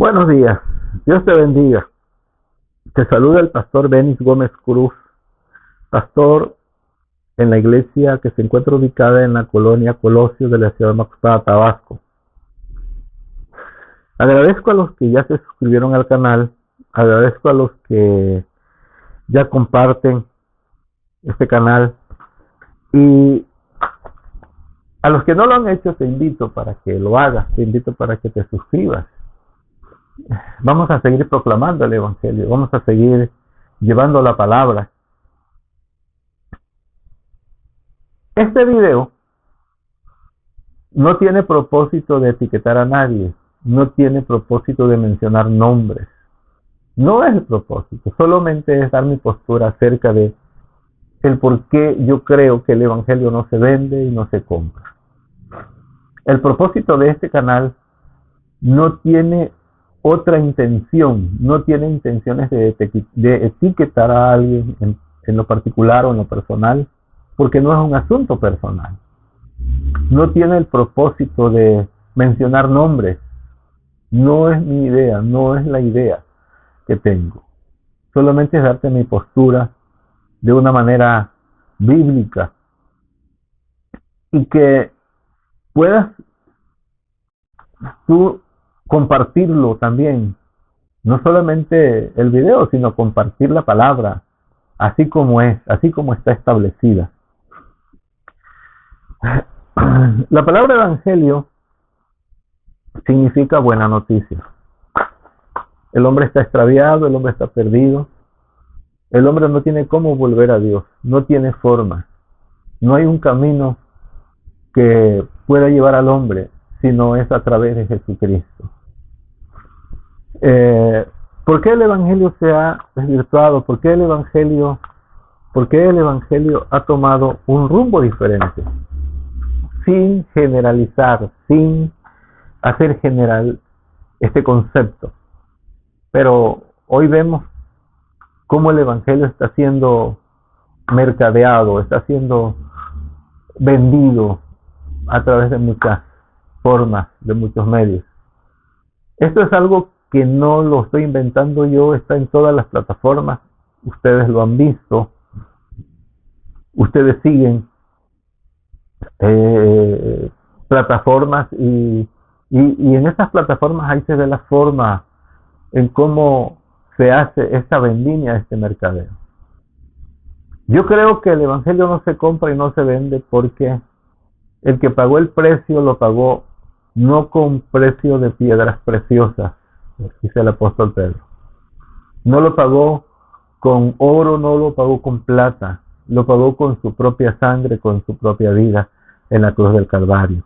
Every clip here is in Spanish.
Buenos días, Dios te bendiga. Te saluda el pastor Benis Gómez Cruz, pastor en la iglesia que se encuentra ubicada en la colonia Colosio de la ciudad de Macuspana, Tabasco. Agradezco a los que ya se suscribieron al canal, agradezco a los que ya comparten este canal y a los que no lo han hecho te invito para que lo hagas, te invito para que te suscribas. Vamos a seguir proclamando el Evangelio, vamos a seguir llevando la palabra. Este video no tiene propósito de etiquetar a nadie, no tiene propósito de mencionar nombres. No es el propósito, solamente es dar mi postura acerca de el por qué yo creo que el Evangelio no se vende y no se compra. El propósito de este canal no tiene otra intención, no tiene intenciones de etiquetar a alguien en lo particular o en lo personal, porque no es un asunto personal. No tiene el propósito de mencionar nombres. No es mi idea, no es la idea que tengo. Solamente es darte mi postura de una manera bíblica y que puedas tú compartirlo también, no solamente el video, sino compartir la palabra así como es, así como está establecida. La palabra evangelio significa buena noticia. El hombre está extraviado, el hombre está perdido, el hombre no tiene cómo volver a Dios, no tiene forma, no hay un camino que pueda llevar al hombre sino es a través de Jesucristo. ¿Por qué el evangelio se ha desvirtuado? ¿Por qué el evangelio ha tomado un rumbo diferente? Sin generalizar, sin hacer general este concepto. Pero hoy vemos cómo el evangelio está siendo mercadeado, está siendo vendido a través de muchas formas, de muchos medios. Esto es algo que no lo estoy inventando yo, está en todas las plataformas, ustedes lo han visto, ustedes siguen plataformas y en estas plataformas ahí se ve la forma en cómo se hace esta vendimia, este mercadeo. Yo creo que el evangelio no se compra y no se vende porque el que pagó el precio lo pagó no con precio de piedras preciosas, dice el apóstol Pedro. No lo pagó con oro, no lo pagó con plata, lo pagó con su propia sangre, con su propia vida en la cruz del Calvario.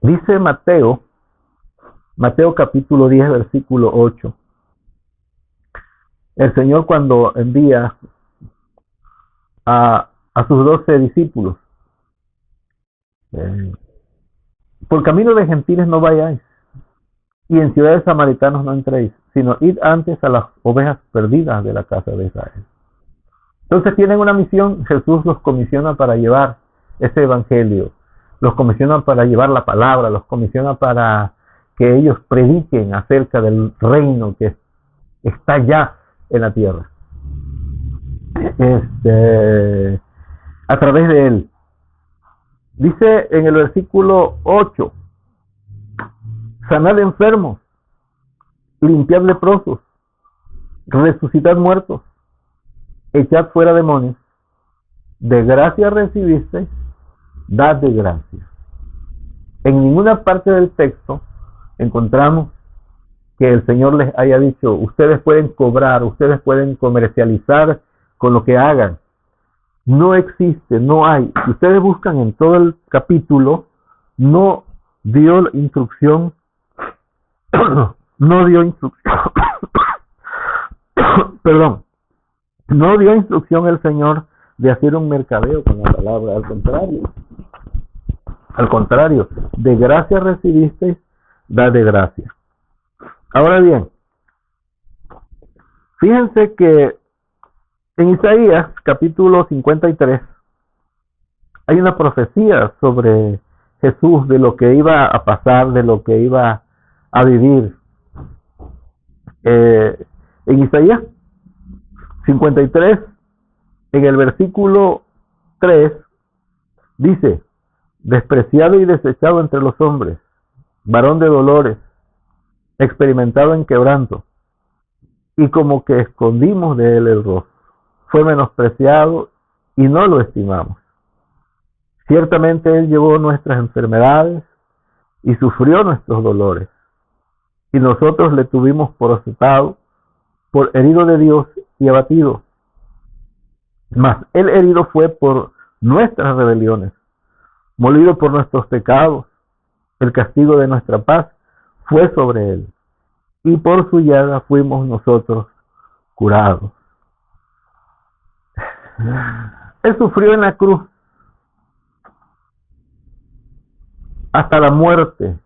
Dice Mateo capítulo 10, versículo 8. El Señor cuando envía a sus 12 discípulos, por camino de gentiles no vayáis, y en ciudades samaritanos no entréis, sino id antes a las ovejas perdidas de la casa de Israel. Entonces tienen una misión, Jesús los comisiona para llevar ese evangelio, los comisiona para llevar la palabra, los comisiona para que ellos prediquen acerca del reino que está ya en la tierra. A través de él. Dice en el versículo 8, sanad enfermos, limpiad leprosos, resucitad muertos, echad fuera demonios, de gracia recibisteis, dad de gracia. En ninguna parte del texto encontramos que el Señor les haya dicho, ustedes pueden cobrar, ustedes pueden comercializar con lo que hagan. No existe, no hay. Si ustedes buscan en todo el capítulo, no dio instrucción, no dio instrucción el Señor de hacer un mercadeo con la palabra, al contrario, de gracia recibisteis, da de gracia. Ahora bien, fíjense que en Isaías capítulo 53 hay una profecía sobre Jesús, de lo que iba a pasar, de lo que iba a vivir. En Isaías 53, en el versículo 3, dice: despreciado y desechado entre los hombres, varón de dolores, experimentado en quebranto, y como que escondimos de él el rostro. Fue menospreciado y no lo estimamos. Ciertamente él llevó nuestras enfermedades y sufrió nuestros dolores, y nosotros le tuvimos por azotado, por herido de Dios y abatido. Mas el herido fue por nuestras rebeliones, molido por nuestros pecados. El castigo de nuestra paz fue sobre él, y por su llaga fuimos nosotros curados. Él sufrió en la cruz hasta la muerte.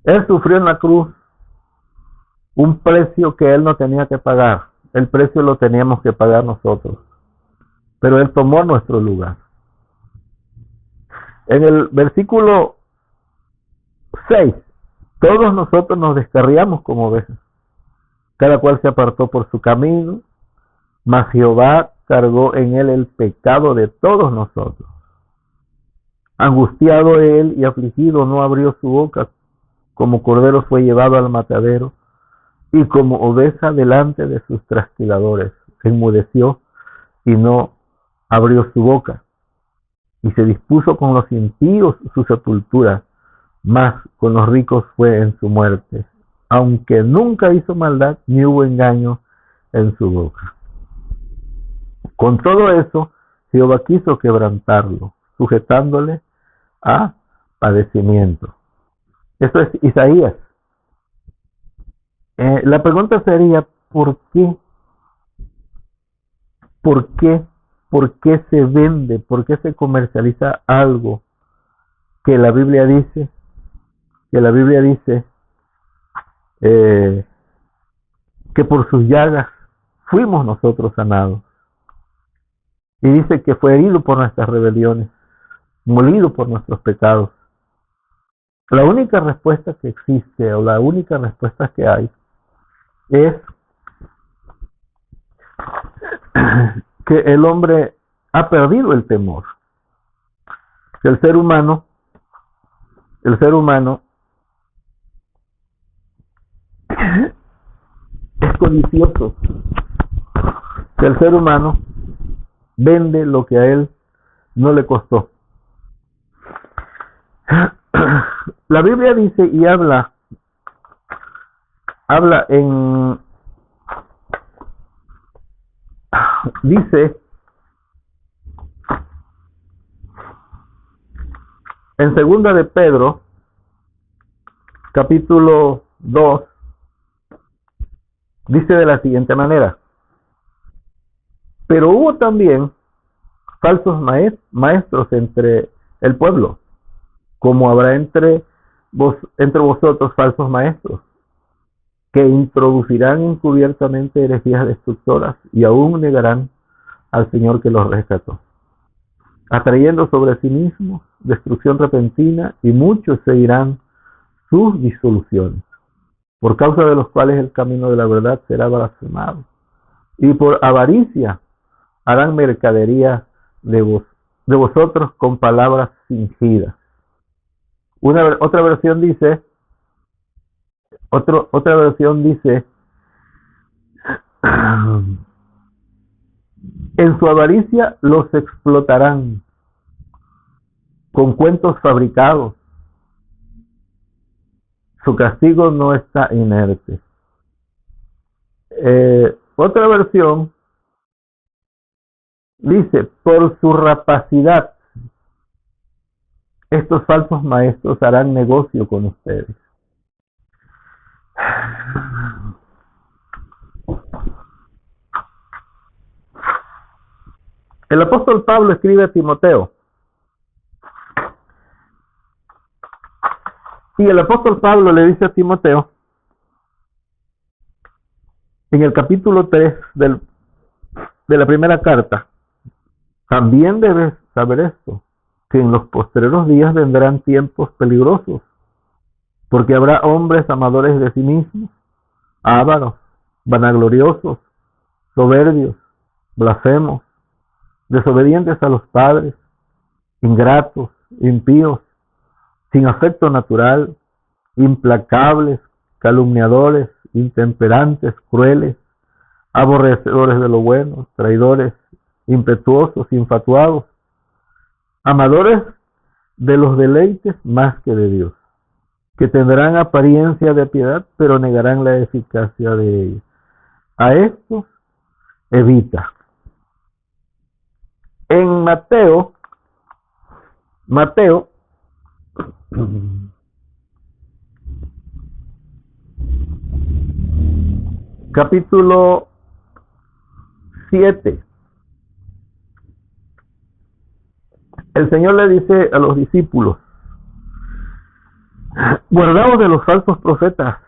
Él sufrió en la cruz un precio que él no tenía que pagar. El precio lo teníamos que pagar nosotros. Pero él tomó nuestro lugar. En el versículo 6, todos nosotros nos descarriamos como ovejas. Cada cual se apartó por su camino, mas Jehová cargó en él el pecado de todos nosotros. Angustiado él y afligido, no abrió su boca. Como cordero fue llevado al matadero, y como oveja delante de sus trasquiladores. Enmudeció y no abrió su boca. Y se dispuso con los impíos su sepultura, mas con los ricos fue en su muerte. Aunque nunca hizo maldad, ni hubo engaño en su boca. Con todo eso, Jehová quiso quebrantarlo, sujetándole a padecimiento. Eso es Isaías. La pregunta sería, ¿por qué? ¿Por qué? ¿Por qué se vende? ¿Por qué se comercializa algo que la Biblia dice? Que la Biblia dice que por sus llagas fuimos nosotros sanados. Y dice que fue herido por nuestras rebeliones, molido por nuestros pecados. La única respuesta que existe, o la única respuesta que hay, es que el hombre ha perdido el temor. Que el ser humano es codicioso. Que el ser humano vende lo que a él no le costó. La Biblia dice y habla dice en segunda de Pedro, capítulo 2, dice de la siguiente manera: pero hubo también falsos maestros entre el pueblo, como habrá entre vosotros falsos maestros, que introducirán encubiertamente herejías destructoras y aún negarán al Señor que los rescató, atrayendo sobre sí mismos destrucción repentina, y muchos seguirán sus disoluciones, por causa de los cuales el camino de la verdad será blasfemado, y por avaricia harán mercadería de vosotros con palabras fingidas. Otra versión dice, en su avaricia los explotarán con cuentos fabricados. Su castigo no está inerte. Otra versión dice, por su rapacidad estos falsos maestros harán negocio con ustedes. El apóstol Pablo escribe a Timoteo. Y el apóstol Pablo le dice a Timoteo, en el capítulo 3 de la primera carta: también debes saber esto, que en los postreros días vendrán tiempos peligrosos, porque habrá hombres amadores de sí mismos, ávaros, vanagloriosos, soberbios, blasfemos, desobedientes a los padres, ingratos, impíos, sin afecto natural, implacables, calumniadores, intemperantes, crueles, aborrecedores de lo bueno, traidores, impetuosos, infatuados, amadores de los deleites más que de Dios, que tendrán apariencia de piedad, pero negarán la eficacia de ella. A estos evita. En Mateo, capítulo 7, el Señor le dice a los discípulos: guardaos de los falsos profetas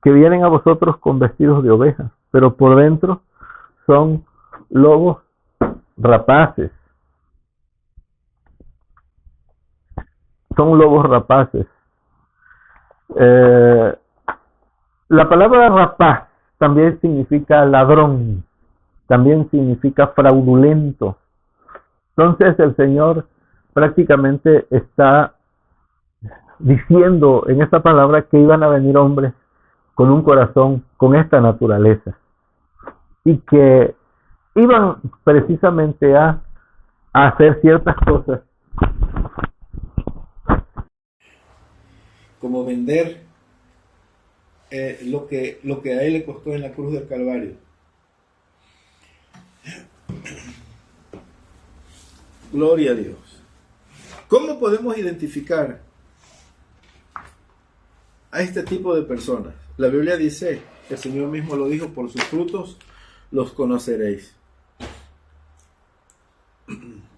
que vienen a vosotros con vestidos de ovejas, pero por dentro son lobos rapaces. Son lobos rapaces. La palabra rapaz también significa ladrón, también significa fraudulento. Entonces el Señor prácticamente está diciendo en esta palabra que iban a venir hombres con un corazón con esta naturaleza y que iban precisamente a hacer ciertas cosas como vender lo que a él le costó en la cruz del Calvario. Gloria a Dios. ¿Cómo podemos identificar a este tipo de personas? La Biblia dice, el Señor mismo lo dijo: por sus frutos los conoceréis.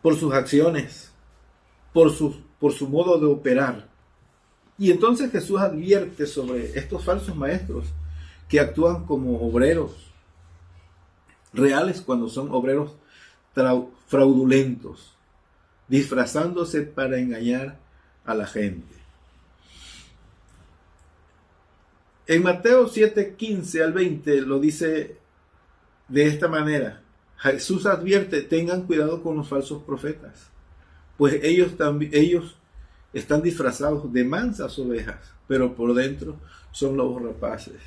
Por sus acciones, por su modo de operar. Y entonces Jesús advierte sobre estos falsos maestros que actúan como obreros reales cuando son obreros fraudulentos, disfrazándose para engañar a la gente. En Mateo 7, 15 al 20 lo dice de esta manera. Jesús advierte: tengan cuidado con los falsos profetas, pues ellos están disfrazados de mansas ovejas, pero por dentro son lobos rapaces.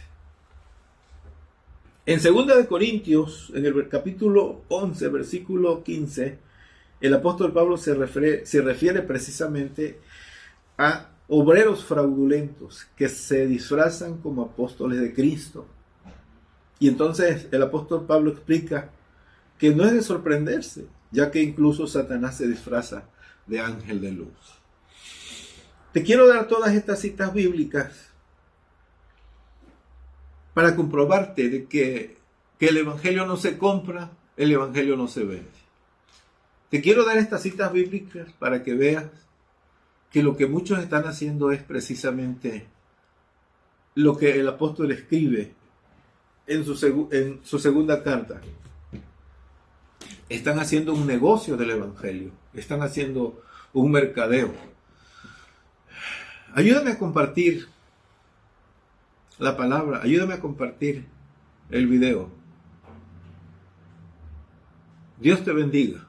En 2 de Corintios, en el capítulo 11, versículo 15, el apóstol Pablo se refiere precisamente a obreros fraudulentos que se disfrazan como apóstoles de Cristo. Y entonces el apóstol Pablo explica que no es de sorprenderse, ya que incluso Satanás se disfraza de ángel de luz. Te quiero dar todas estas citas bíblicas para comprobarte de que el evangelio no se compra, el evangelio no se vende. Te quiero dar estas citas bíblicas para que veas que lo que muchos están haciendo es precisamente lo que el apóstol escribe en su segunda carta. Están haciendo un negocio del evangelio, están haciendo un mercadeo. Ayúdame a compartir la palabra, ayúdame a compartir el video. Dios te bendiga.